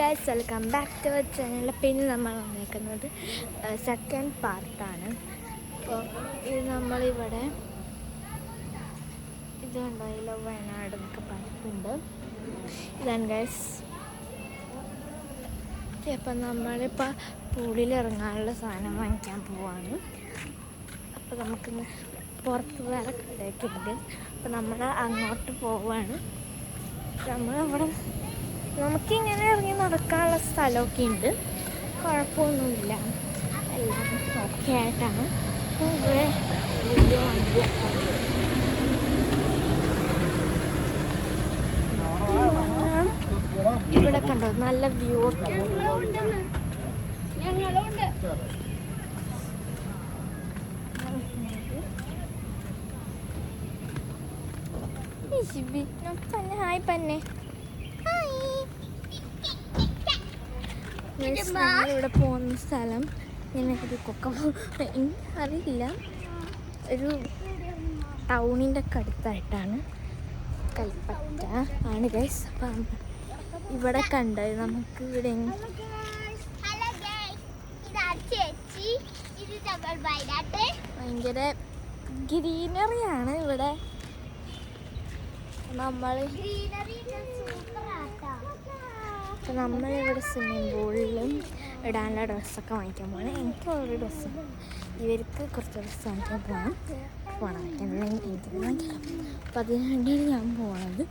Guys, welcome back to our channel. പിന്നെ നമ്മൾ വന്നേക്കുന്നത് സെക്കൻഡ് പാർട്ടാണ്. അപ്പോൾ ഇത് നമ്മളിവിടെ ഇതുണ്ടായില്ലോ, വയനാട് എന്നൊക്കെ പറഞ്ഞിട്ടുണ്ട്. ഇതാണ് ഗൈസ്. അപ്പം നമ്മളിപ്പോൾ പൂളിൽ ഇറങ്ങാനുള്ള സാധനം വാങ്ങിക്കാൻ പോവാണ്. അപ്പോൾ നമുക്കിന്ന് പുറത്ത് വേറെ കടയൊക്കെ ഉണ്ട്. അപ്പോൾ നമ്മൾ അങ്ങോട്ട് പോവാണ്. നമ്മളവിടെ നമുക്കിങ്ങനെ ഇറങ്ങി നടക്കാനുള്ള സ്ഥലമൊക്കെ ഉണ്ട്, കുഴപ്പമൊന്നുമില്ല, എല്ലാം ഓക്കെ ആയിട്ടാണ്. ഇവിടെ ഇവിടെ കണ്ടോ, നല്ല വ്യൂ ഒക്കെ. ഹായ് പന്നെ, ഇവിടെ പോകുന്ന സ്ഥലം ഇങ്ങനെ ഒരു അറിയില്ല, ഒരു ടൗണിൻ്റെ ഒക്കെ അടുത്തായിട്ടാണ്, കൽപ്പറ്റ ആണ് ഗൈസ്. അപ്പം ഇവിടെ കണ്ടത് നമുക്ക് ഇവിടെ ഭയങ്കര ഗ്രീനറിയാണ് ഇവിടെ. നമ്മളിവിടെ സ്വിമ്മിങ് പൂളിലും ഇടാനുള്ള ഡ്രസ്സൊക്കെ വാങ്ങിക്കാൻ പോകണം. എനിക്ക് ഒരു ഡ്രസ്സ്, ഇവർക്ക് കുറച്ച് ഡ്രസ്സ് വാങ്ങിക്കാൻ പോകണം. എനിക്ക് വാങ്ങിക്കാം. അപ്പം അതിന് വേണ്ടിയാണ് ഞാൻ പോകുന്നത്.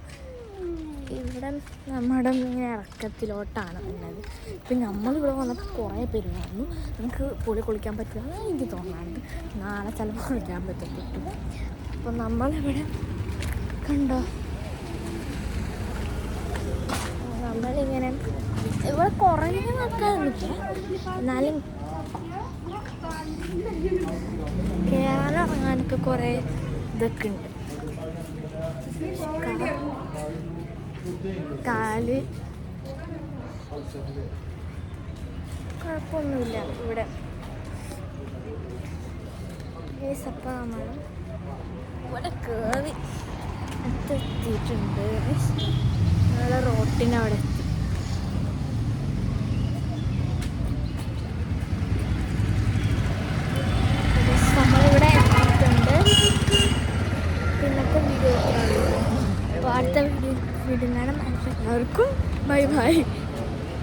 ഇവിടെ നമ്മുടെ ഇങ്ങനെ ഇറക്കത്തിലോട്ടാണ് വന്നത്. ഇപ്പം നമ്മളിവിടെ വന്നപ്പോൾ കുറേ പേര് വന്നു. നമുക്ക് പൂളിൽ കുളിക്കാൻ പറ്റില്ല എനിക്ക് തോന്നാറുണ്ട്. നാളെ ചിലപ്പോൾ കുളിക്കാൻ പറ്റും. അപ്പം നമ്മളിവിടെ കണ്ടോ, നമ്മളിങ്ങനെ ഇവിടെ കുറേ ആൾക്കാരൊന്നുമില്ല, എന്നാലും കയറാനും ഇറങ്ങാനൊക്കെ കുറേ ഇതൊക്കെ ഉണ്ട്. കാല് കുഴപ്പമൊന്നുമില്ല ഇവിടെ. അപ്പം നമ്മൾ ഇവിടെ കയറി എത്തിയിട്ടുണ്ട്. നമ്മളെ റോട്ടിനവിടെ എത്തി. നമ്മളിവിടെ എത്തിയിട്ടുണ്ട്. പിന്നത്തെ വീഡിയോ അടുത്ത വീഡിയോ കാണാൻ എല്ലാവർക്കും ബൈ ബൈ.